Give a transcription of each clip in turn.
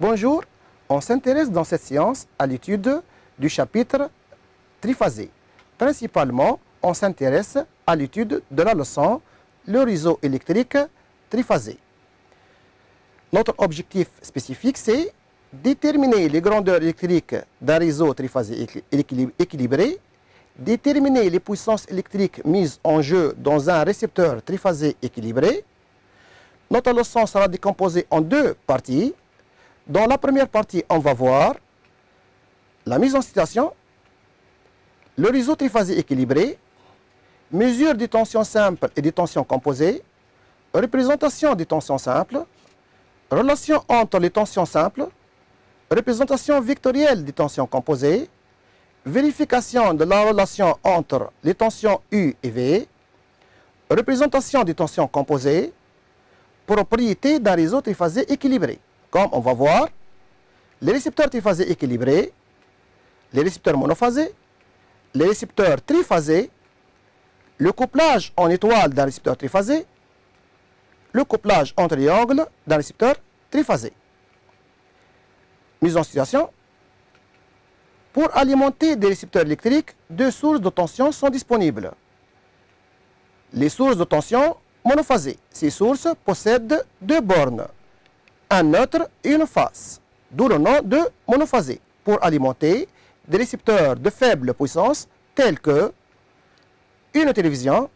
Bonjour, on s'intéresse dans cette séance à l'étude du chapitre triphasé. Principalement, on s'intéresse à l'étude de la leçon le réseau électrique triphasé. Notre objectif spécifique, c'est déterminer les grandeurs électriques d'un réseau triphasé équilibré, déterminer les puissances électriques mises en jeu dans un récepteur triphasé équilibré. Notre leçon sera décomposée en deux parties. Dans la première partie, on va voir la mise en situation, le réseau triphasé équilibré, mesure des tensions simples et des tensions composées, représentation des tensions simples, relation entre les tensions simples, représentation vectorielle des tensions composées, vérification de la relation entre les tensions U et V, représentation des tensions composées, propriétés d'un réseau triphasé équilibré. Comme on va voir, les récepteurs triphasés équilibrés, les récepteurs monophasés, les récepteurs triphasés, le couplage en étoile d'un récepteur triphasé, le couplage en triangle d'un récepteur triphasé. Mise en situation. Pour alimenter des récepteurs électriques, deux sources de tension sont disponibles. Les sources de tension monophasées. Ces sources possèdent deux bornes, un neutre et une face, d'où le nom de monophasé, pour alimenter des récepteurs de faible puissance tels que une télévision,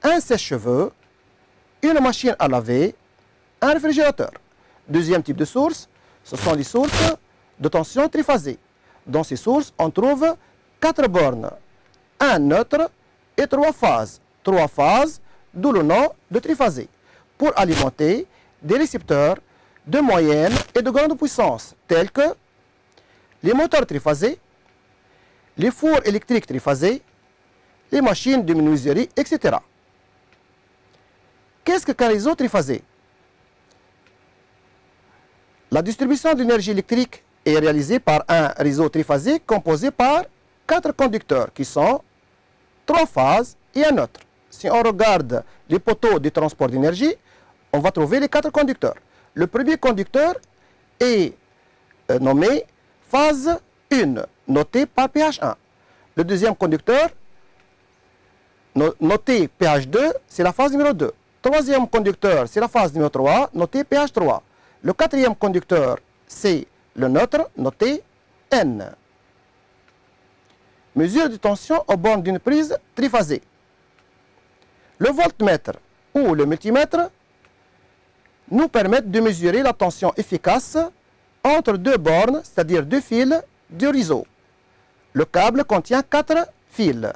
un sèche-cheveux, une machine à laver, un réfrigérateur. Deuxième type de source, ce sont les sources de tension triphasées. Dans ces sources, on trouve quatre bornes, un neutre et trois phases. Trois phases, d'où le nom de triphasé, pour alimenter des récepteurs de moyenne et de grande puissance, tels que les moteurs triphasés, les fours électriques triphasés, les machines de menuiserie, etc. Qu'est-ce qu'un réseau triphasé? La distribution d'énergie électrique est réalisée par un réseau triphasé composé par quatre conducteurs qui sont trois phases et un neutre. Si on regarde les poteaux de transport d'énergie, on va trouver les quatre conducteurs. Le premier conducteur est nommé phase 1, noté par pH1. Le deuxième conducteur, noté pH2, c'est la phase numéro 2. Troisième conducteur, c'est la phase numéro 3, noté pH3. Le quatrième conducteur, c'est le neutre, noté N. Mesure de tension aux bornes d'une prise triphasée. Le voltmètre ou le multimètre nous permettent de mesurer la tension efficace entre deux bornes, c'est-à-dire deux fils du réseau. Le câble contient 4 fils.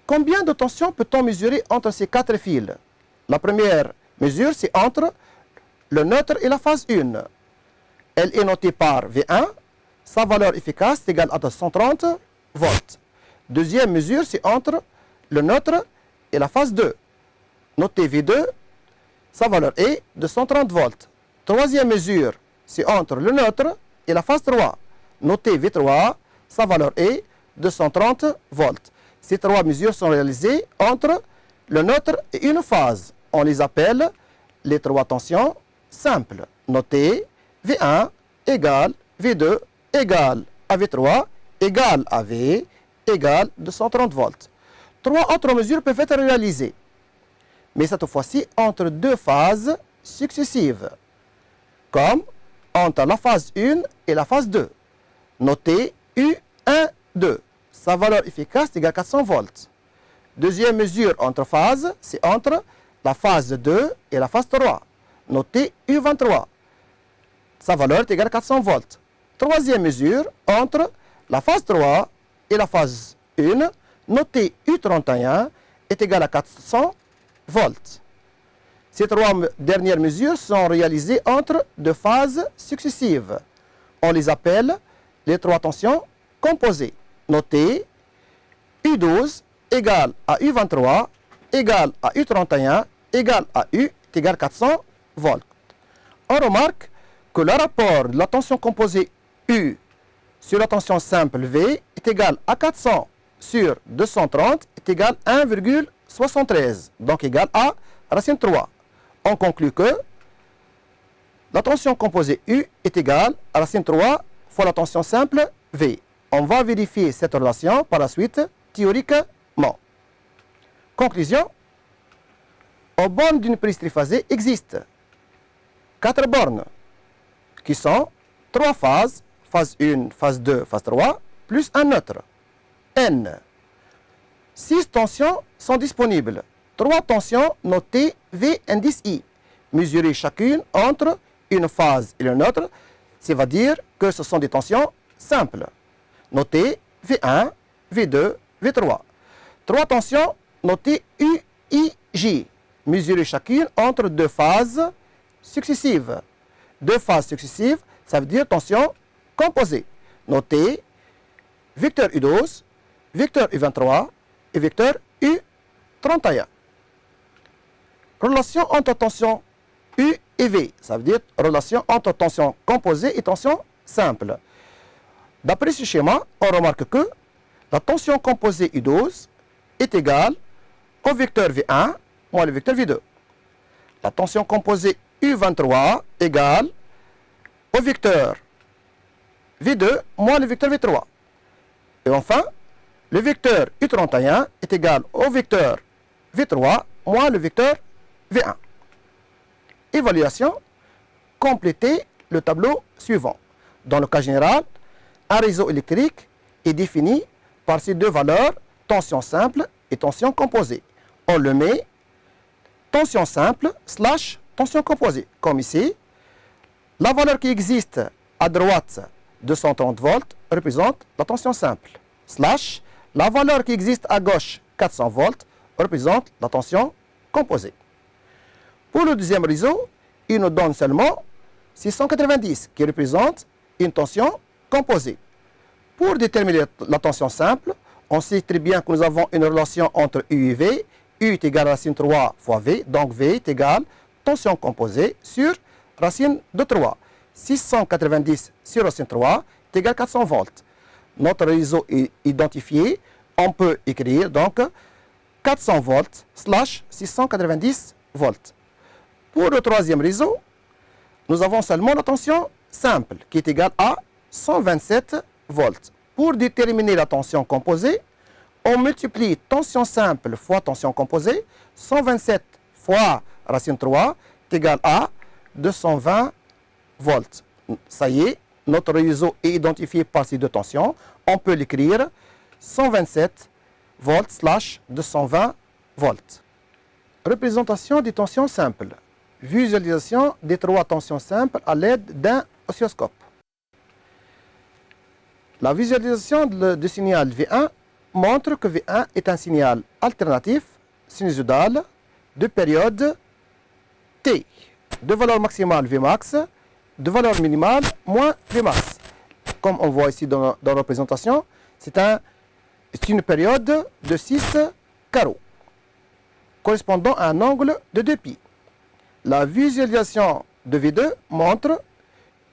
Combien de tension peut-on mesurer entre ces 4 fils? La première mesure, c'est entre le neutre et la phase 1. Elle est notée par V1. Sa valeur efficace est égale à 230 volts. Deuxième mesure, c'est entre le neutre et la phase 2. Notée V2. Sa valeur est de 130 volts. Troisième mesure, c'est entre le neutre et la phase 3. Notée V3, sa valeur est de 130 volts. Ces trois mesures sont réalisées entre le neutre et une phase. On les appelle les trois tensions simples. Notées V1 égale V2 égale à V3 égale à V égale 230 volts. Trois autres mesures peuvent être réalisées, mais cette fois-ci entre deux phases successives, comme entre la phase 1 et la phase 2. Notez U1, 2. Sa valeur efficace est égale à 400 volts. Deuxième mesure entre phases, c'est entre la phase 2 et la phase 3. Notez U23. Sa valeur est égale à 400 volts. Troisième mesure entre la phase 3 et la phase 1. Notez U31 est égal à 400 volts. Ces trois dernières mesures sont réalisées entre deux phases successives. On les appelle les trois tensions composées. Notez U12 égale à U23 égale à U31 égale à U est égal à 400 volts. On remarque que le rapport de la tension composée U sur la tension simple V est égal à 400 sur 230 est égal à 1,73, donc égal à racine 3. On conclut que La tension composée U est égale à racine 3 fois la tension simple V. On va vérifier cette relation par la suite théoriquement. Conclusion. Aux bornes d'une prise triphasée existent 4 bornes qui sont 3 phases, phase 1, phase 2, phase 3, plus un neutre, N. 6 tensions sont disponibles. 3 tensions notées V indice I, mesurées chacune entre une phase et le neutre, ça veut dire que ce sont des tensions simples, notées V1, V2, V3. 3 tensions notées U, I, J, mesurées chacune entre 2 phases successives. 2 phases successives, ça veut dire tension composée, notées vecteur U12, vecteur U23 et vecteur U31. Relation entre tension U et V, ça veut dire relation entre tension composée et tension simple. D'après ce schéma, on remarque que la tension composée U12 est égale au vecteur V1 moins le vecteur V2. La tension composée U23 égale au vecteur V2 moins le vecteur V3. Et enfin, le vecteur U31 est égal au vecteur V3 moins le vecteur V1. Évaluation. Complétez le tableau suivant. Dans le cas général, un réseau électrique est défini par ces deux valeurs, tension simple et tension composée. On le met tension simple slash tension composée. Comme ici, la valeur qui existe à droite, 230 volts, représente la tension simple. Slash, la valeur qui existe à gauche, 400 volts, représente la tension composée. Pour le deuxième réseau, il nous donne seulement 690 qui représente une tension composée. Pour déterminer la tension simple, on sait très bien que nous avons une relation entre U et V. U est égal à racine 3 fois V, donc V est égal tension composée sur racine de 3. 690 sur racine 3 est égal à 400 volts. Notre réseau est identifié. On peut écrire donc 400 volts slash 690 volts. Pour le troisième réseau, nous avons seulement la tension simple qui est égale à 127 volts. Pour déterminer la tension composée, on multiplie tension simple fois tension composée. 127 fois racine 3 est égal à 220 volts. Ça y est, notre réseau est identifié par ces deux tensions. On peut l'écrire 127 volts slash 220 volts. Représentation des tensions simples. Visualisation des trois tensions simples à l'aide d'un oscilloscope. La visualisation du signal V1 montre que V1 est un signal alternatif sinusoïdal de période T, de valeur maximale Vmax, de valeur minimale moins Vmax. Comme on voit ici dans la représentation, c'est une période de 6 carreaux, correspondant à un angle de 2π. La visualisation de V2 montre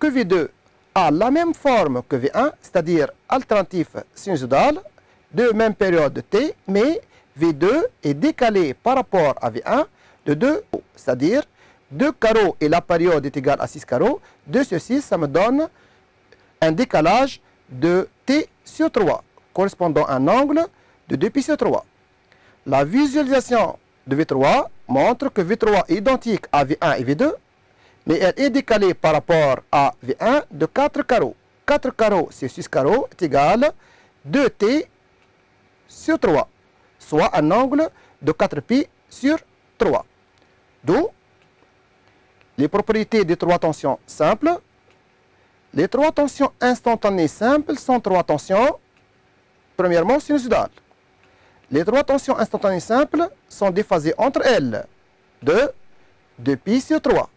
que V2 a la même forme que V1, c'est-à-dire alternatif sinusoïdal, de même période T, mais V2 est décalé par rapport à V1 de 2, c'est-à-dire 2 carreaux et la période est égale à 6 carreaux. 2 sur 6, ça me donne un décalage de T sur 3, correspondant à un angle de 2π sur 3. La visualisation de V3 montre que V3 est identique à V1 et V2, mais elle est décalée par rapport à V1 de 4 carreaux. 4 carreaux sur 6 carreaux est égal à 2T sur 3, soit un angle de 4π sur 3. D'où les propriétés des trois tensions simples. Les trois tensions instantanées simples sont trois tensions, premièrement, sinusoïdales. Les trois tensions instantanées simples sont déphasées entre elles de 2π sur 3.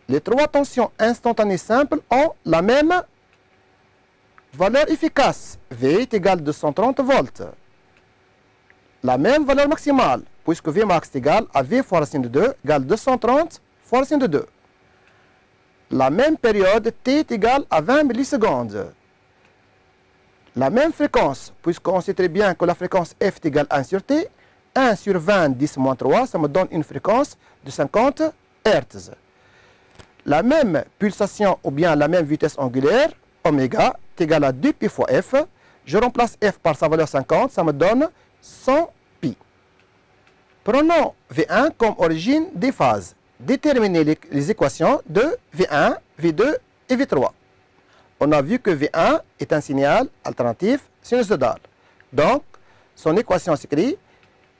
Les trois tensions instantanées simples ont la même valeur efficace. V est égal à 230 volts. La même valeur maximale, puisque Vmax est égal à V fois racine de 2, égale 230 fois racine de 2. La même période, T est égal à 20 millisecondes. La même fréquence, puisqu'on sait très bien que la fréquence F est égale à 1 sur T, 1 sur 20, 10 moins 3, ça me donne une fréquence de 50 Hz. la même pulsation ou bien la même vitesse angulaire, oméga, est égal à 2pi fois f. Je remplace f par sa valeur 50, ça me donne 100 pi. Prenons V1 comme origine des phases. Déterminez les équations de V1, V2 et V3. On a vu que V1 est un signal alternatif sinusoïdal. Donc, son équation s'écrit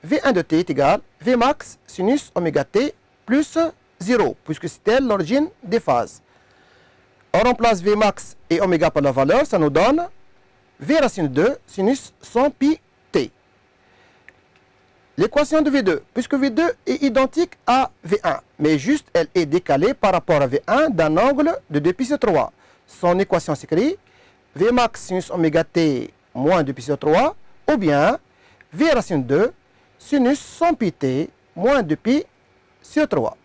V1 de t est égal V max sinus oméga t plus 0, puisque c'était l'origine des phases. On remplace V max et oméga par la valeur, ça nous donne V racine 2 sinus 100 pi t. L'équation de V2, puisque V2 est identique à V1, mais juste elle est décalée par rapport à V1 d'un angle de 2pi sur 3. Son équation s'écrit V max sinus oméga t moins 2pi sur 3, ou bien V racine 2 sinus 100 pi t moins 2pi sur 3.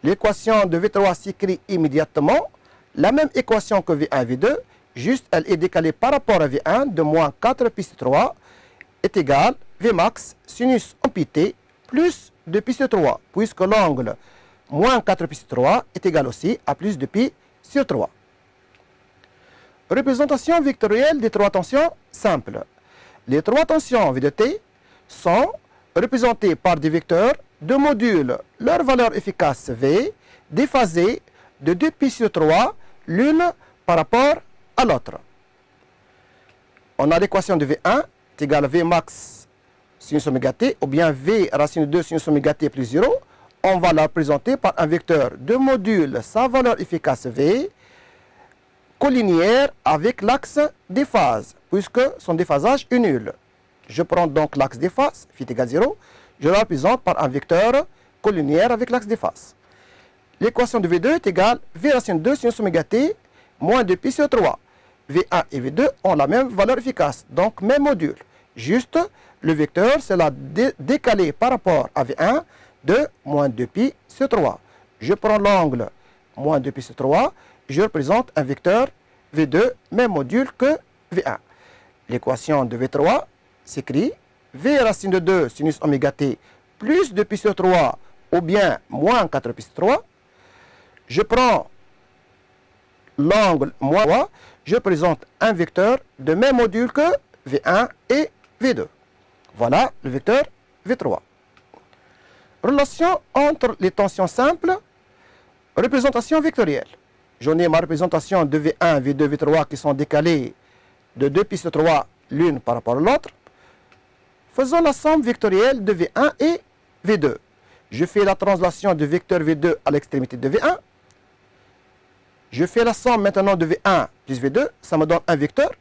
L'équation de V3 s'écrit immédiatement, la même équation que V1 et V2, juste elle est décalée par rapport à V1 de moins 4pi sur 3 est égale V max sinus 1 pi t plus 2pi sur 3, puisque l'angle moins 4pi sur 3 est égal aussi à plus 2pi sur 3. Représentation vectorielle des trois tensions simples. Les trois tensions V de t sont représentées par des vecteurs de modules leur valeur efficace V déphasées de 2pi sur 3 l'une par rapport à l'autre. On a l'équation de V1 est égale à V max sinus oméga t ou bien V racine 2 sinus oméga t plus 0. On va la représenter par un vecteur de module sa valeur efficace V collinéaire avec l'axe des phases, puisque son déphasage est nul. Je prends donc l'axe des phases, phi égale 0, je la représente par un vecteur collinéaire avec l'axe des phases. L'équation de V2 est égale V racine 2 sinus oméga t moins 2pi sur 3. V1 et V2 ont la même valeur efficace, donc même module. Juste, le vecteur, c'est la décalé par rapport à V1 de moins 2pi sur 3. Je prends l'angle moins 2pi sur 3, je représente un vecteur V2 même module que V1. L'équation de V3 s'écrit V racine de 2 sinus oméga t plus 2pi sur 3 ou bien moins 4pi sur 3. Je prends l'angle moins 3, je présente un vecteur de même module que V1 et V2. Voilà le vecteur V3. Relation entre les tensions simples, représentation vectorielle. J'en ai ma représentation de V1, V2, V3 qui sont décalées de 2pi sur 3 l'une par rapport à l'autre. Faisons la somme vectorielle de V1 et V2. Je fais la translation de vecteur V2 à l'extrémité de V1. Je fais la somme maintenant de V1 plus V2, ça me donne un vecteur.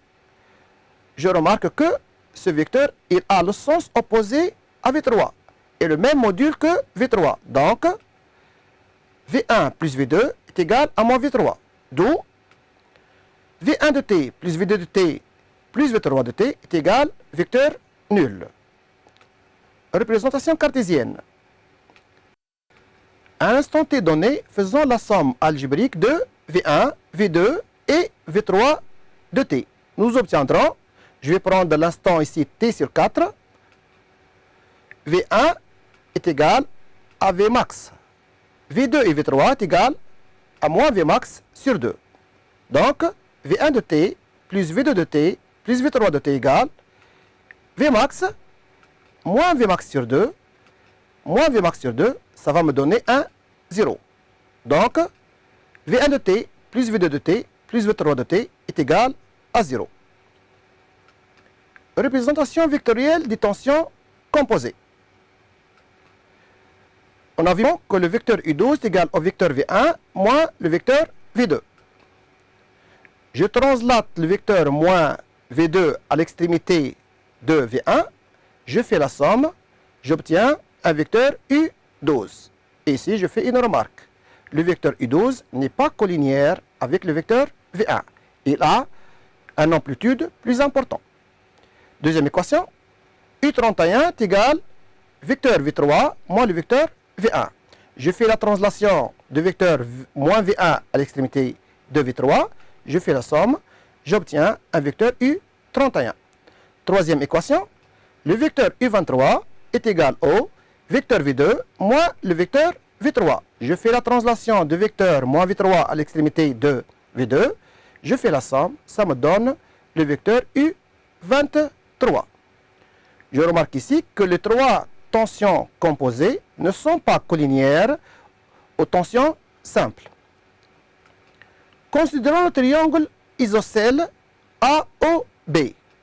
Je remarque que ce vecteur, il a le sens opposé à V3 et le même module que V3. Donc, V1 plus V2 est égal à moins V3. D'où V1 de t plus V2 de t plus V3 de t est égal vecteur nul. Représentation cartésienne. À un instant t donné, faisons la somme algébrique de V1, V2 et V3 de t. Nous obtiendrons, je vais prendre l'instant ici t sur 4, V1 est égal à V max. V2 et V3 est égal à moins V max sur 2. Donc, V1 de t plus V2 de t plus V3 de t égale V max moins V max sur 2 moins V max sur 2, ça va me donner un 0. Donc, V1 de t plus V2 de t plus V3 de t est égal à 0. Représentation vectorielle des tensions composées. On a vu que le vecteur U12 est égal au vecteur V1 moins le vecteur V2. Je translate le vecteur moins V2 à l'extrémité de V1. Je fais la somme. J'obtiens un vecteur U12. Et ici, je fais une remarque. Le vecteur U12 n'est pas collinéaire avec le vecteur V1. Il a une amplitude plus importante. Deuxième équation. U31 est égal vecteur V3 moins le vecteur V1. Je fais la translation de vecteur moins V1 à l'extrémité de V3. Je fais la somme. J'obtiens un vecteur U31. Troisième équation. Le vecteur U23 est égal au vecteur V2 moins le vecteur V3. Je fais la translation de vecteur moins V3 à l'extrémité de V2. Je fais la somme, ça me donne le vecteur U23. Je remarque ici que les trois tensions composées ne sont pas collinières aux tensions simples. Considérons le triangle isocèle AOB.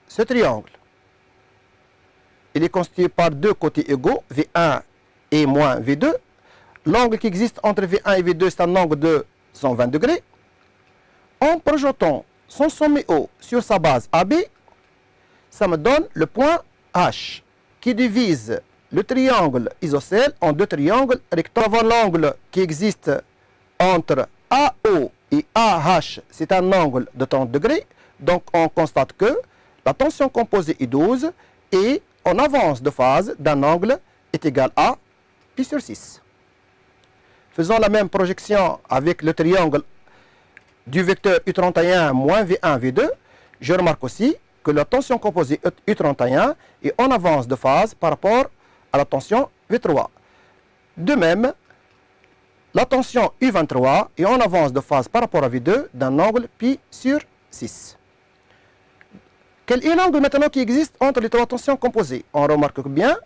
Ce triangle, il est constitué par deux côtés égaux, V1 et moins V2. L'angle qui existe entre V1 et V2, c'est un angle de 120 degrés. En projetant son sommet haut sur sa base AB, ça me donne le point H qui divise le triangle isocèle en deux triangles rectangulaires. L'angle qui existe entre AO et AH, c'est un angle de 30 degrés. Donc on constate que la tension composée I12 et en avance de phase d'un angle est égale à pi sur 6. Faisons la même projection avec le triangle du vecteur U31 moins V1, V2. Je remarque aussi que la tension composée U31 est en avance de phase par rapport à la tension V3. De même, la tension U23 est en avance de phase par rapport à V2 d'un angle pi sur 6. Quel est l'angle maintenant qui existe entre les trois tensions composées? On remarque bien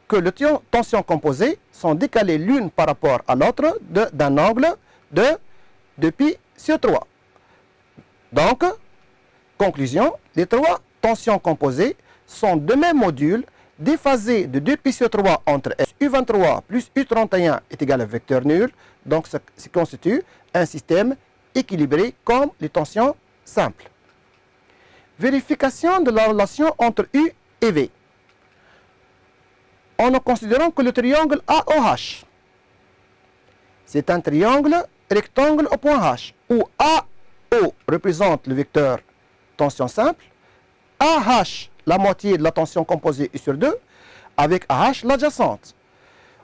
que les tensions composées sont décalées l'une par rapport à l'autre d'un angle de pi sur 3. Donc, conclusion, les trois tensions composées sont de même module déphasés de 2π sur 3 entre U23 plus U31 est égal à vecteur nul. Donc, ça constitue un système équilibré comme les tensions simples. Vérification de la relation entre U et V. En considérant que le triangle AOH, c'est un triangle rectangle au point H, où AO représente le vecteur tension simple, AH la moitié de la tension composée U sur 2, avec AH l'adjacente.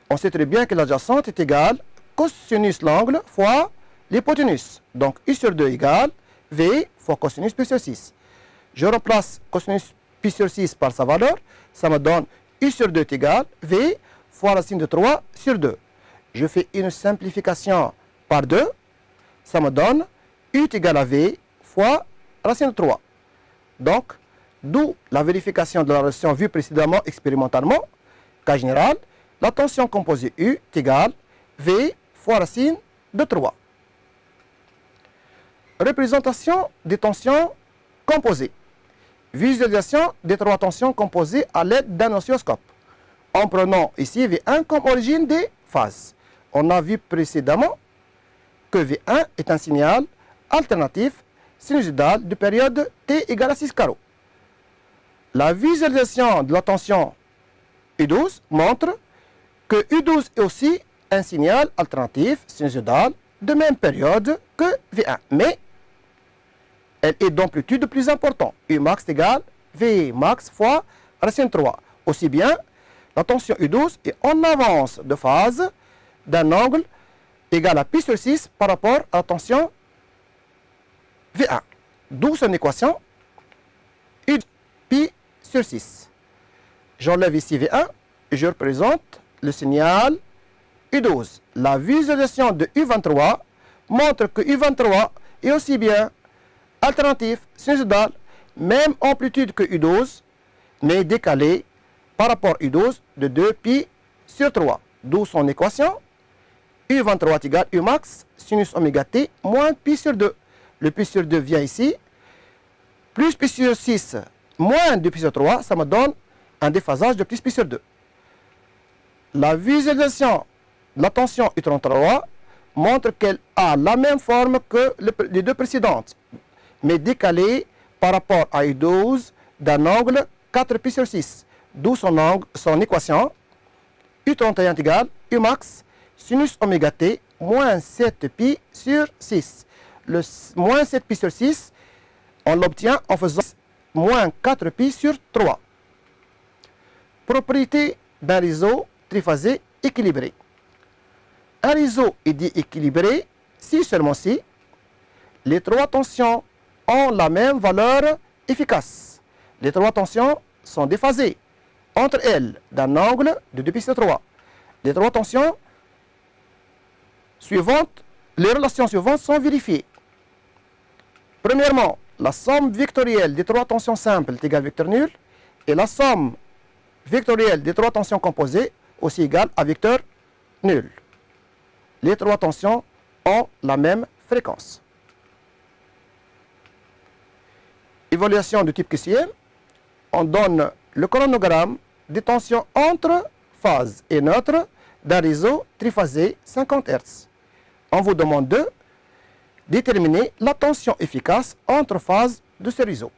On sait très bien que l'adjacente est égale cosinus l'angle fois l'hypoténuse. Donc U sur 2 égale V fois cosinus pi sur 6. Je remplace cosinus pi sur 6 par sa valeur, ça me donne U sur 2 est égal V fois racine de 3 sur 2. Je fais une simplification par 2, ça me donne U est égal à V fois racine de 3. Donc, d'où la vérification de la relation vue précédemment expérimentalement, cas général, la tension composée U est égale V fois racine de 3. Représentation des tensions composées. Visualisation des trois tensions composées à l'aide d'un oscilloscope. En prenant ici V1 comme origine des phases. On a vu précédemment que V1 est un signal alternatif sinusoïdal de période t égale à 6 carreaux. La visualisation de la tension U12 montre que U12 est aussi un signal alternatif sinusoïdal de même période que V1, mais elle est d'amplitude plus importante. U max est égal V max fois racine 3. Aussi bien, la tension U12 est en avance de phase d'un angle égal à pi sur 6 par rapport à la tension V1. D'où son équation U pi sur 6. J'enlève ici V1 et je représente le signal U12. La visualisation de U23 montre que U23 est aussi bien alternatif sinusoïdal, même amplitude que U12, mais décalé par rapport à U12 de 2π sur 3. D'où son équation U23 est égal U max sinus oméga t moins pi sur 2. Le pi sur 2 vient ici, plus pi sur 6 moins 2π sur 3, ça me donne un déphasage de plus pi sur 2. La visualisation de la tension U33 montre qu'elle a la même forme que les deux précédentes, mais décalée par rapport à U12 d'un angle 4π sur 6. D'où son équation U31 est égal U max sinus oméga t moins 7π sur 6. Le moins 7π sur 6, on l'obtient en faisant moins 4π sur 3. Propriété d'un réseau triphasé équilibré. Un réseau est dit équilibré si seulement si les trois tensions ont la même valeur efficace. Les trois tensions sont déphasées entre elles d'un angle de 2π sur 3. Les trois tensions les relations suivantes sont vérifiées. Premièrement, la somme vectorielle des trois tensions simples est égale à vecteur nul et la somme vectorielle des trois tensions composées aussi égale à vecteur nul. Les trois tensions ont la même fréquence. Évaluation de type QCM. On donne le chronogramme des tensions entre phase et neutre d'un réseau triphasé 50 Hz. On vous demande de déterminer la tension efficace entre phases de ce réseau.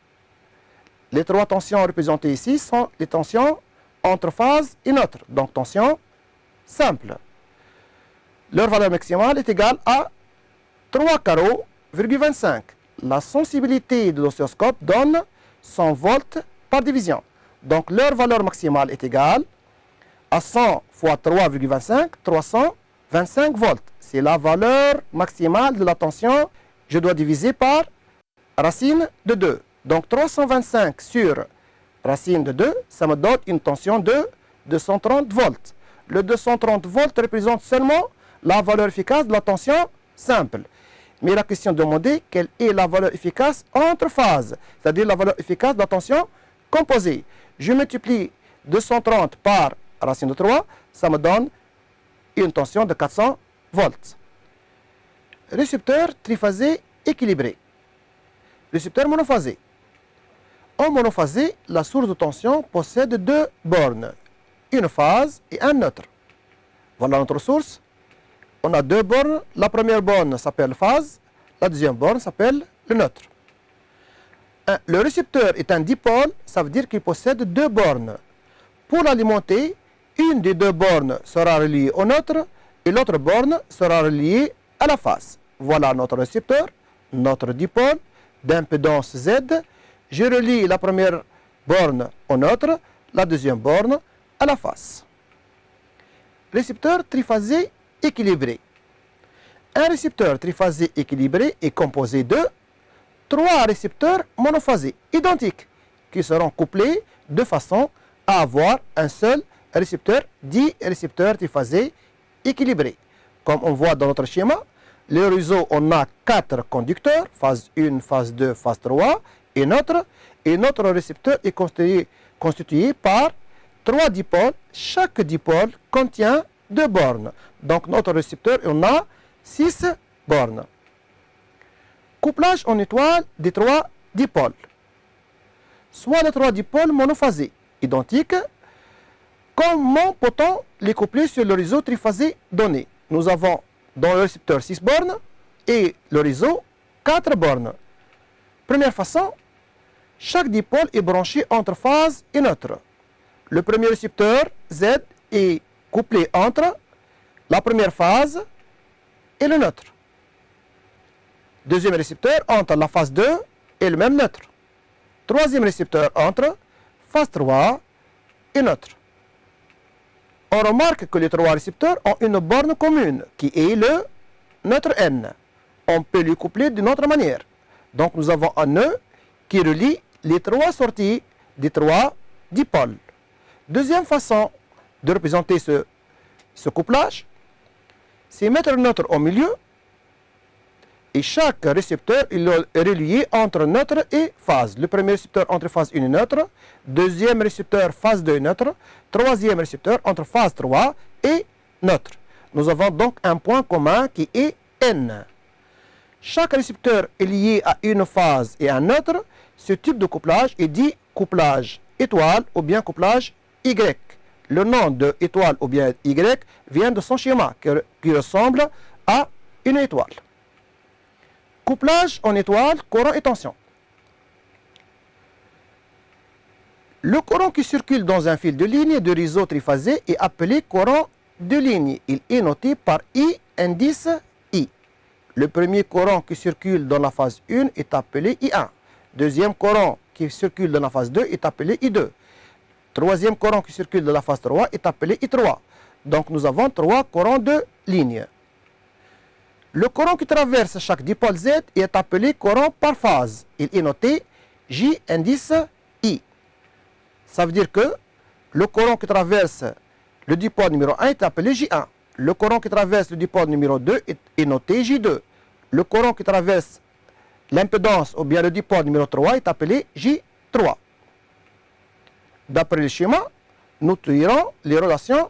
Les trois tensions représentées ici sont les tensions entre phase et neutre, donc tension simple. Leur valeur maximale est égale à 3 carreaux,25. La sensibilité de l'oscilloscope donne 100 volts par division. Donc leur valeur maximale est égale à 100 fois 3,25, 325 volts. C'est la valeur maximale de la tension. Je dois diviser par racine de 2. Donc 325 sur racine de 2, ça me donne une tension de 230 volts. Le 230 volts représente seulement la valeur efficace de la tension simple. Mais la question demandée, quelle est la valeur efficace entre phases, c'est-à-dire la valeur efficace de la tension composée. Je multiplie 230 par racine de 3, ça me donne une tension de 400 volts. Récepteur triphasé équilibré. Récepteur monophasé. En monophasé, la source de tension possède deux bornes, une phase et un neutre. Voilà notre source. On a deux bornes. La première borne s'appelle phase, la deuxième borne s'appelle le neutre. Le récepteur est un dipôle, ça veut dire qu'il possède deux bornes. Pour l'alimenter, une des deux bornes sera reliée au neutre et l'autre borne sera reliée à la phase. Voilà notre récepteur, notre dipôle d'impédance Z. Je relie la première borne au neutre, la deuxième borne à la phase. Récepteur triphasé équilibré. Un récepteur triphasé équilibré est composé de trois récepteurs monophasés identiques qui seront couplés de façon à avoir un seul récepteur dit récepteur triphasé équilibré. Comme on voit dans notre schéma, le réseau, on a 4 conducteurs, phase 1, phase 2, phase 3, et notre récepteur est constitué par 3 dipôles. Chaque dipôle contient 2 bornes. Donc notre récepteur, on a 6 bornes. Couplage en étoile des 3 dipôles. Soit les 3 dipôles monophasés, identiques. Comment peut-on les coupler sur le réseau triphasé donné? Nous avons dans le récepteur 6 bornes et le réseau 4 bornes. Première façon, chaque dipôle est branché entre phase et neutre. Le premier récepteur Z est couplé entre la première phase et le neutre. Deuxième récepteur entre la phase 2 et le même neutre. Troisième récepteur entre phase 3 et neutre. On remarque que les 3 récepteurs ont une borne commune qui est le neutre N. On peut les coupler d'une autre manière. Donc nous avons un nœud qui relie les 3 sorties des 3 dipôles. Deuxième façon de représenter ce couplage, c'est mettre le neutre au milieu et chaque récepteur est relié entre neutre et phase. Le premier récepteur entre phase 1 et neutre, deuxième récepteur phase 2 et neutre, troisième récepteur entre phase 3 et neutre. Nous avons donc un point commun qui est N. Chaque récepteur est lié à une phase et un neutre. Ce type de couplage est dit couplage étoile ou bien couplage Y. Le nom de étoile ou bien Y vient de son schéma qui ressemble à une étoile. Couplage en étoile, courant et tension. Le courant qui circule dans un fil de ligne de réseau triphasé est appelé courant de ligne. Il est noté par I, indice I. Le premier courant qui circule dans la phase 1 est appelé I1. Deuxième courant qui circule dans la phase 2 est appelé I2. Troisième courant qui circule dans la phase 3 est appelé I3. Donc nous avons 3 courants de ligne. Le courant qui traverse chaque dipôle Z est appelé courant par phase. Il est noté J indice I. Ça veut dire que le courant qui traverse le dipôle numéro 1 est appelé J1. le courant qui traverse le dipôle numéro 2 est noté J2. Le courant qui traverse l'impédance ou bien le dipôle numéro 3 est appelé J3. D'après le schéma, nous tirons les relations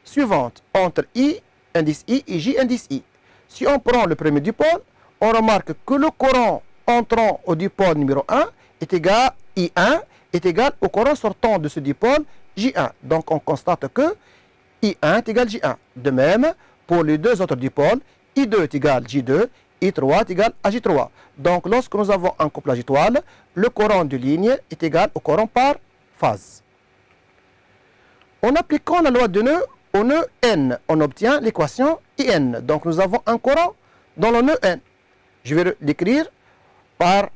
suivantes entre I, indice I et J, indice I. Si on prend le premier dipôle, on remarque que le courant entrant au dipôle numéro 1 est égal, I1 est égal au courant sortant de ce dipôle J1. Donc on constate que I1 est égal à J1. De même, pour les deux autres dipôles, I2 est égal à J2, I3 est égal à J3. Donc lorsque nous avons un couplage étoile, le courant de ligne est égal au courant par phase. En appliquant la loi de nœud au nœud N, on obtient l'équation IN. Donc nous avons un courant dans le nœud N. Je vais l'écrire par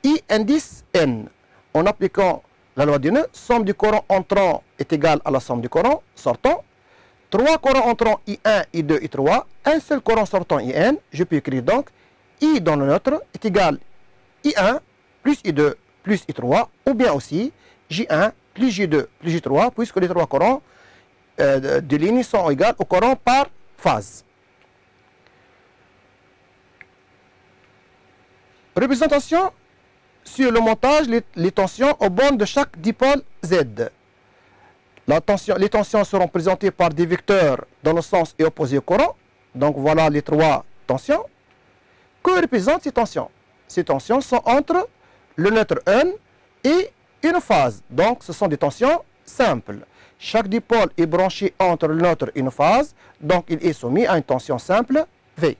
I indice N. En appliquant la loi du nœud, somme du courant entrant est égale à la somme du courant sortant. 3 courants entrants I1, I2, I3, un seul courant sortant IN. Je peux écrire donc I dans le neutre est égal I1 plus I2 plus I3, ou bien aussi J1 plus J2 plus J3, puisque les trois courants de ligne sont égaux au courant par phase. Représentation sur le montage, les tensions aux bornes de chaque dipôle Z. Les tensions seront présentées par des vecteurs dans le sens et opposé au courant. Donc voilà les trois tensions. Que représentent ces tensions? Ces tensions sont entre le neutre N et une phase. Donc ce sont des tensions simples. Chaque dipôle est branché entre le neutre et une phase. Donc il est soumis à une tension simple V.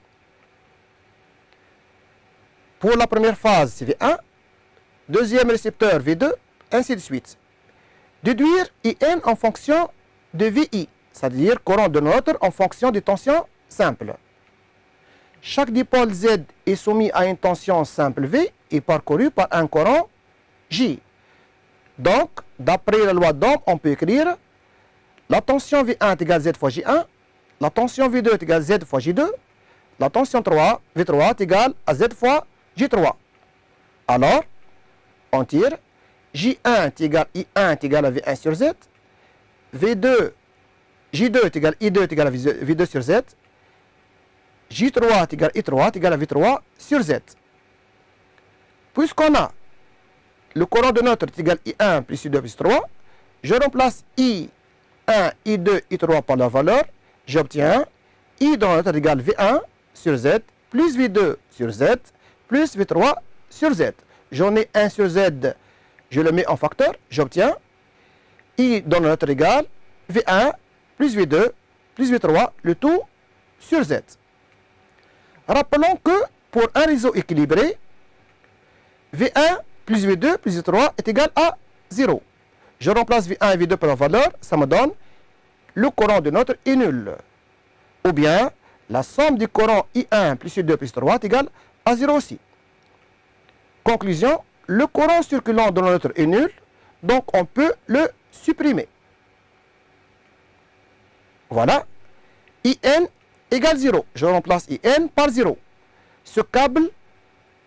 Pour la première phase, c'est V1. Deuxième récepteur, V2, ainsi de suite. Déduire IN en fonction de VI, c'est-à-dire courant de neutre en fonction des tensions simples. Chaque dipôle Z est soumis à une tension simple V et parcouru par un courant J. Donc, d'après la loi d'Ohm, on peut écrire la tension V1 est égale Z fois J1, la tension V2 est égale Z fois J2, la tension V3 est égale à Z fois J3. Alors, on tire J1 est égal I1 est égal à V1 sur Z, J2 est égal I2 est égal à V2 sur Z, J3 est égal I3 est égal à V3 sur Z. Puisqu'on a le courant de neutre est égal I1 plus I2 plus 3, je remplace I1, I2, I3 par leur valeur, j'obtiens I dans le neutre égale V1 sur Z plus V2 sur Z plus V3 sur Z. J'en ai 1 sur Z, je le mets en facteur, j'obtiens I dans le neutre égale V1 plus V2 plus V3, le tout sur Z. Rappelons que pour un réseau équilibré, V1 plus V2 plus V3 est égal à 0. Je remplace V1 et V2 par leur valeur, ça me donne le courant de neutre est nul. Ou bien, la somme du courant I1 plus I2 plus 3 est égale à 0 aussi. Conclusion, le courant circulant dans le neutre est nul, donc on peut le supprimer. Voilà, IN égale 0. Je remplace IN par 0. Ce câble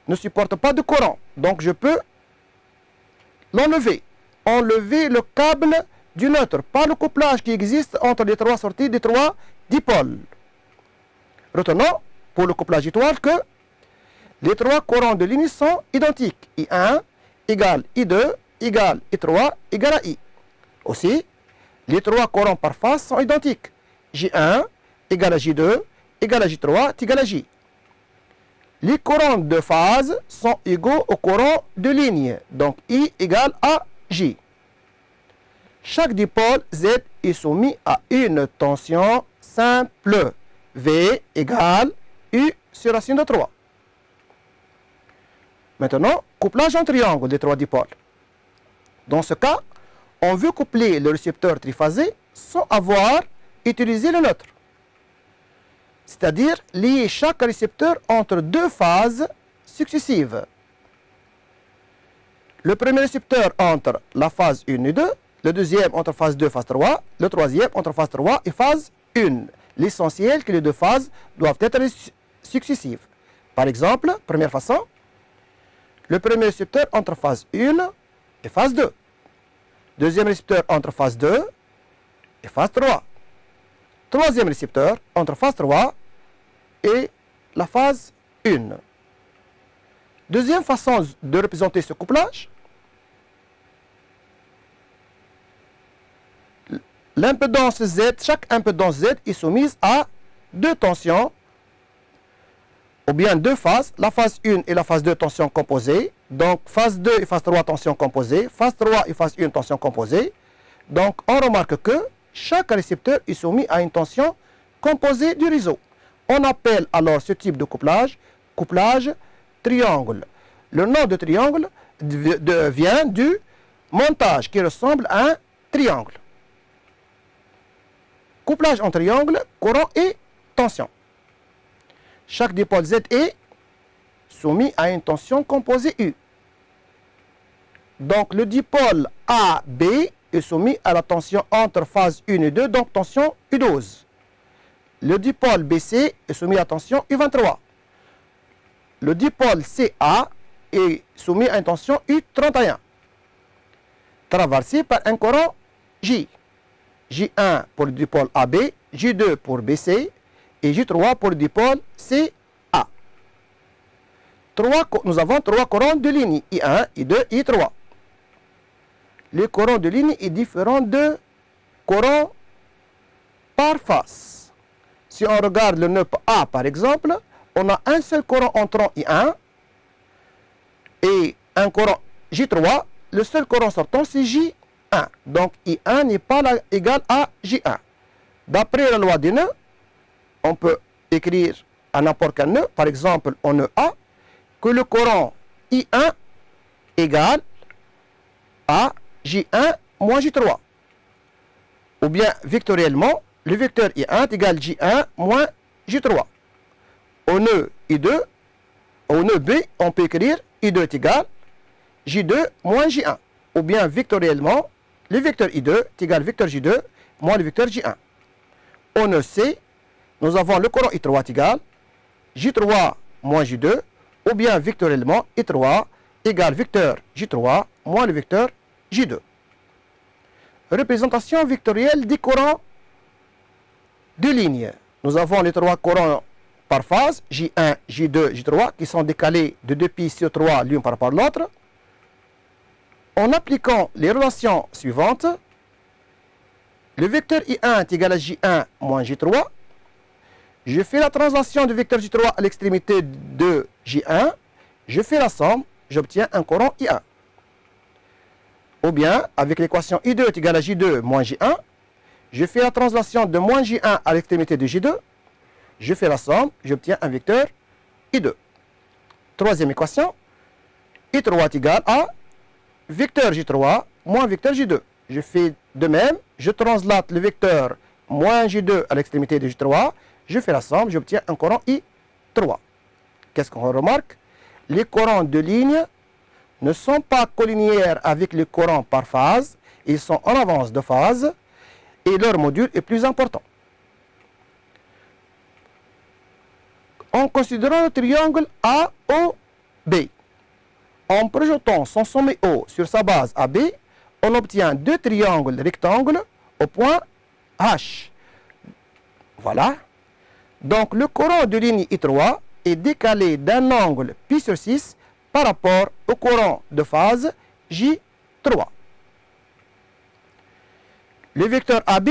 ne supporte pas de courant, donc je peux l'enlever. Enlever le câble du neutre, pas le couplage qui existe entre les trois sorties des trois dipôles. Retenons, pour le couplage étoile, que les trois courants de ligne sont identiques. I1 égale I2 égale I3 égale à I. Aussi, les trois courants par phase sont identiques. J1 égale à J2 égale à J3 égale à J. Les courants de phase sont égaux aux courants de ligne. Donc I égale à J. Chaque dipôle Z est soumis à une tension simple. V égale U sur racine de 3. Maintenant, couplage en triangle des trois dipoles. Dans ce cas, on veut coupler le récepteur triphasé sans avoir utilisé le neutre. C'est-à-dire lier chaque récepteur entre deux phases successives. Le premier récepteur entre la phase 1 et 2, le deuxième entre phase 2 et phase 3, le troisième entre phase 3 et phase 1. L'essentiel est que les deux phases doivent être successives. Par exemple, première façon, le premier récepteur entre phase 1 et phase 2. Deuxième récepteur entre phase 2 et phase 3. troisième récepteur entre phase 3 et la phase 1. Deuxième façon de représenter ce couplage, l'impédance Z, chaque impédance Z est soumise à deux tensions, ou bien deux phases, la phase 1 et la phase 2 tension composée. Donc phase 2 et phase 3 tension composée, phase 3 et phase 1 tension composée. Donc on remarque que chaque récepteur est soumis à une tension composée du réseau. On appelle alors ce type de couplage triangle. Le nom de triangle vient du montage qui ressemble à un triangle. Couplage en triangle, courant et tension. Chaque dipôle Z est soumis à une tension composée U. Donc le dipôle AB est soumis à la tension entre phase 1 et 2, donc tension U12. Le dipôle BC est soumis à tension U23. Le dipôle CA est soumis à une tension U31, traversé par un courant J. J1 pour le dipôle AB, J2 pour BC et J3 pour le dipôle CA. Nous avons trois courants de ligne, I1, I2, I3. Le courant de ligne est différent de courant par phase. Si on regarde le nœud A par exemple, on a un seul courant entrant I1 et un courant J3. Le seul courant sortant c'est J1. Donc I1 n'est pas égal à J1. D'après la loi des nœuds, on peut écrire à n'importe quel nœud, par exemple en nœud A, que le courant I1 égale à J1 moins J3. Ou bien vectoriellement, le vecteur I1 est égal à J1 moins J3. Au nœud I2, au nœud B, on peut écrire I2 est égal à J2 moins J1. Ou bien vectoriellement, le vecteur I2 est égal au vecteur J2 moins le vecteur J1. Au nœud C, nous avons le courant I3 est égal à J3 moins J2, ou bien vectoriellement I3 égale vecteur J3 moins le vecteur J2. Représentation vectorielle des courants de ligne. Nous avons les trois courants par phase, J1, J2, J3, qui sont décalés de 2 pi sur 3 l'une par rapport à l'autre. En appliquant les relations suivantes, le vecteur I1 est égal à J1 moins J3. Je fais la translation du vecteur J3 à l'extrémité de J1. Je fais la somme, j'obtiens un courant I1. Ou bien, avec l'équation I2 est égal à J2 moins J1, je fais la translation de moins J1 à l'extrémité de J2. Je fais la somme, j'obtiens un vecteur I2. Troisième équation, I3 est égal à vecteur J3 moins vecteur J2. Je fais de même, je translate le vecteur moins J2 à l'extrémité de J3. Je fais la somme, j'obtiens un courant I3. Qu'est-ce qu'on remarque? Les courants de ligne ne sont pas collinéaires avec les courants par phase. Ils sont en avance de phase et leur module est plus important. En considérant le triangle AOB, en projetant son sommet O sur sa base AB, on obtient deux triangles rectangles au point H. Voilà. Donc le courant de ligne I3 est décalé d'un angle pi sur 6 par rapport au courant de phase J3. Le vecteur AB,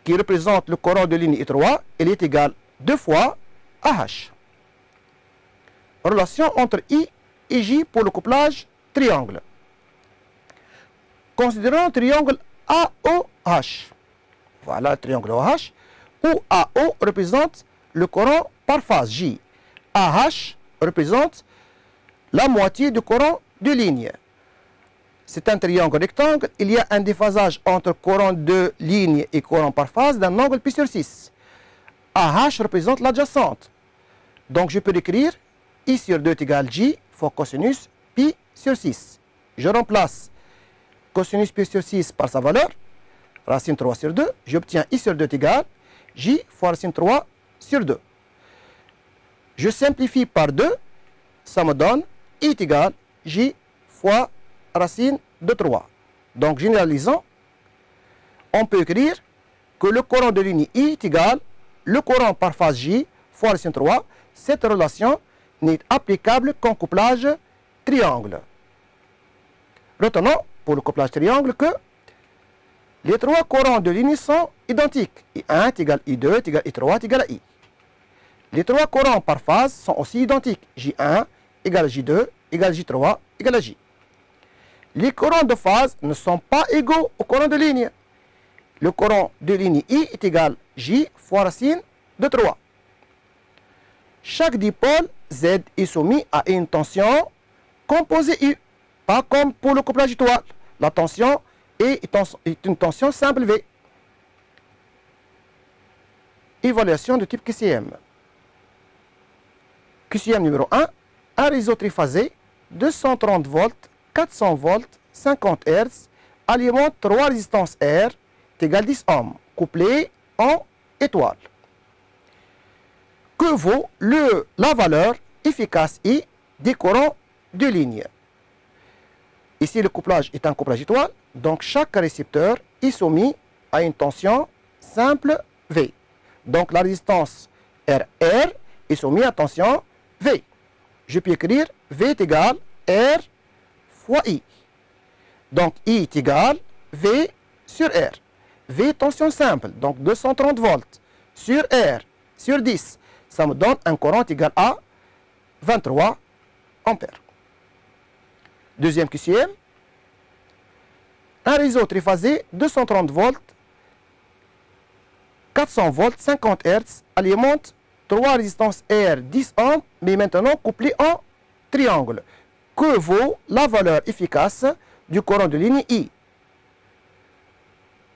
qui représente le courant de ligne I3, il est égal 2 fois à H. Relation entre I et J pour le couplage triangle. Considérons le triangle AOH. Voilà le triangle OH, où AO représente le courant par phase J. AH représente la moitié du courant de ligne. C'est un triangle rectangle. Il y a un déphasage entre courant de ligne et courant par phase d'un angle pi sur 6. AH représente l'adjacente. Donc je peux l'écrire I sur 2 est égal J fois cosinus pi sur 6. Je remplace cosinus pi sur 6 par sa valeur, racine 3 sur 2. J'obtiens I sur 2 est égal J fois racine 3 sur 2. Je simplifie par 2, ça me donne I est égal J fois racine de 3. Donc généralisant, on peut écrire que le courant de ligne I est égal le courant par phase J fois racine 3. Cette relation n'est applicable qu'en couplage triangle. Retenons pour le couplage triangle que les trois courants de ligne sont identiques. I1 est égal à I2 est égal à I3 est égal à I. Les trois courants par phase sont aussi identiques. J1 égale à J2 égale à J3 égale à J. Les courants de phase ne sont pas égaux au courant de ligne. Le courant de ligne I est égal à J fois racine de 3. Chaque dipôle Z est soumis à une tension composée U. Pas comme pour le couplage étoile. La tension est une tension simple V. Évaluation de type QCM. QCM numéro 1. Un réseau triphasé, 230 volts, 400 volts, 50 Hz, alimente 3 résistances R, égale 10 ohms, couplées en étoile. Que vaut la valeur efficace I des courants de ligne? Ici, le couplage est un couplage étoile, donc chaque récepteur est soumis à une tension simple V. Donc la résistance RR est soumise à tension V. Je peux écrire V est égal R fois I. Donc I est égal V sur R. V tension simple, donc 230 volts sur R sur 10. Ça me donne un courant égal à 23 ampères. Deuxième QCM. Un réseau triphasé, 230 volts, 400 volts, 50 Hz, alimente 3 résistances R, 10 ohms, mais maintenant couplées en triangle. Que vaut la valeur efficace du courant de ligne I?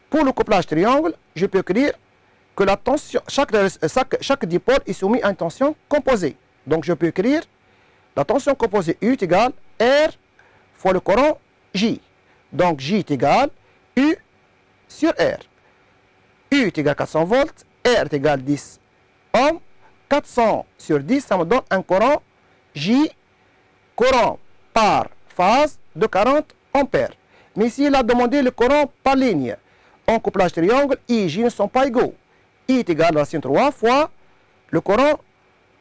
Pour le couplage triangle, je peux écrire que la tension, chaque dipôle est soumis à une tension composée. Donc je peux écrire la tension composée U est égale R fois le courant J. Donc J est égal U sur R. U est égal à 400 volts, R est égal à 10 ohms. 400 sur 10, ça me donne un courant J, courant par phase de 40 ampères. Mais ici, il a demandé le courant par ligne. En couplage triangle, I et J ne sont pas égaux. I est égal à racine 3 fois le courant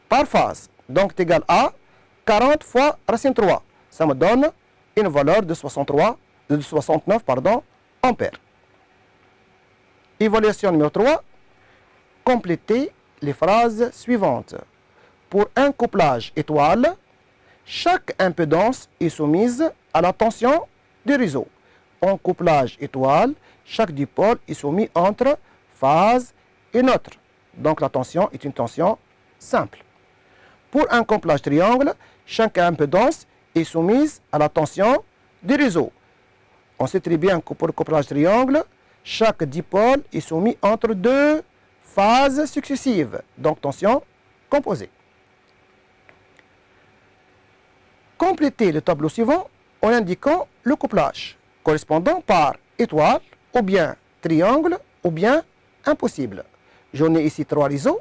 par phase. Donc, c'est égal à 40 fois racine 3. Ça me donne une valeur de 69 ampères. Évaluation numéro 3. Complétez les phrases suivantes. Pour un couplage étoile, chaque impédance est soumise à la tension du réseau. En couplage étoile, chaque dipôle est soumis entre phase et neutre. Donc la tension est une tension simple. Pour un couplage triangle, chaque impédance est soumise à la tension du réseau. On sait très bien que pour le couplage triangle, chaque dipôle est soumis entre deux phases successives, donc tension composée. Complétez le tableau suivant en indiquant le couplage correspondant par étoile, ou bien triangle, ou bien impossible. J'en ai ici 3 réseaux.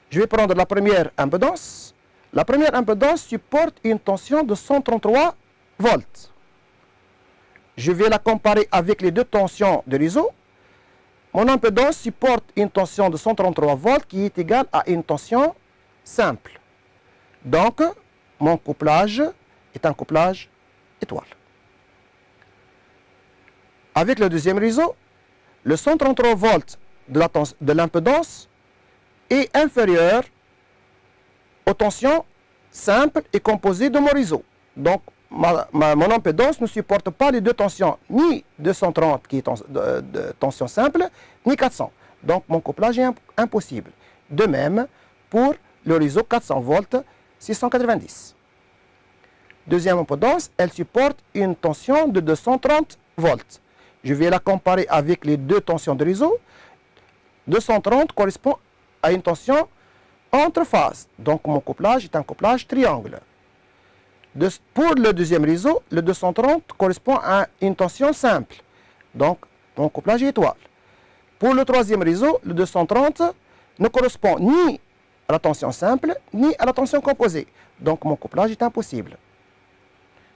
Je vais prendre la première impédance. La première impédance supporte une tension de 133 volts. Je vais la comparer avec les deux tensions de réseau. Mon impédance supporte une tension de 133 volts qui est égale à une tension simple. Donc, mon couplage est un couplage étoile. Avec le deuxième réseau, le 133 volts de l'impédance est inférieur aux tensions simples et composées de mon réseau. Donc, mon impédance ne supporte pas les deux tensions, ni 230 qui est de tension simple, ni 400. Donc mon couplage est impossible. De même pour le réseau 400 volts 690. Deuxième impédance, elle supporte une tension de 230 volts. Je vais la comparer avec les deux tensions de réseau. 230 correspond à une tension entre phases. Donc mon couplage est un couplage triangle. Pour le deuxième réseau, le 230 correspond à une tension simple. Donc, mon couplage est étoile. Pour le troisième réseau, le 230 ne correspond ni à la tension simple, ni à la tension composée. Donc, mon couplage est impossible.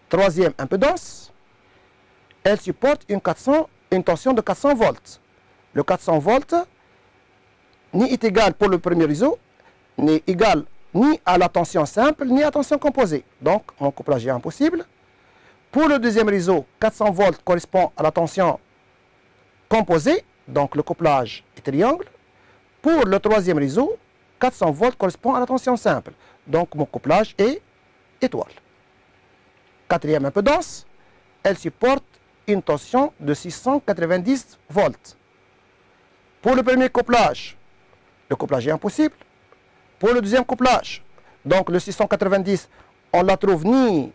Troisième impédance, elle supporte une tension de 400 volts. Le 400 volts ni est égal pour le premier réseau, n'est égal ni à la tension simple, ni à la tension composée. Donc, mon couplage est impossible. Pour le deuxième réseau, 400 volts correspond à la tension composée, donc le couplage est triangle. Pour le troisième réseau, 400 volts correspond à la tension simple, donc mon couplage est étoile. Quatrième impédance, elle supporte une tension de 690 volts. Pour le premier couplage, le couplage est impossible. Pour le deuxième couplage, donc le 690, on ne la trouve ni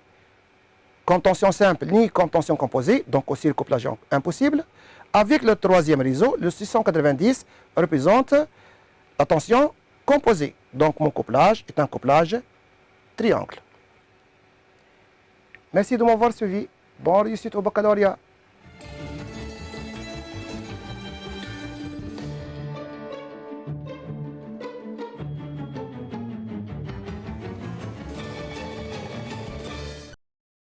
comme tension simple, ni comme tension composée, donc aussi le couplage est impossible. Avec le troisième réseau, le 690 représente la tension composée. Donc mon couplage est un couplage triangle. Merci de m'avoir suivi. Bonne réussite au baccalauréat.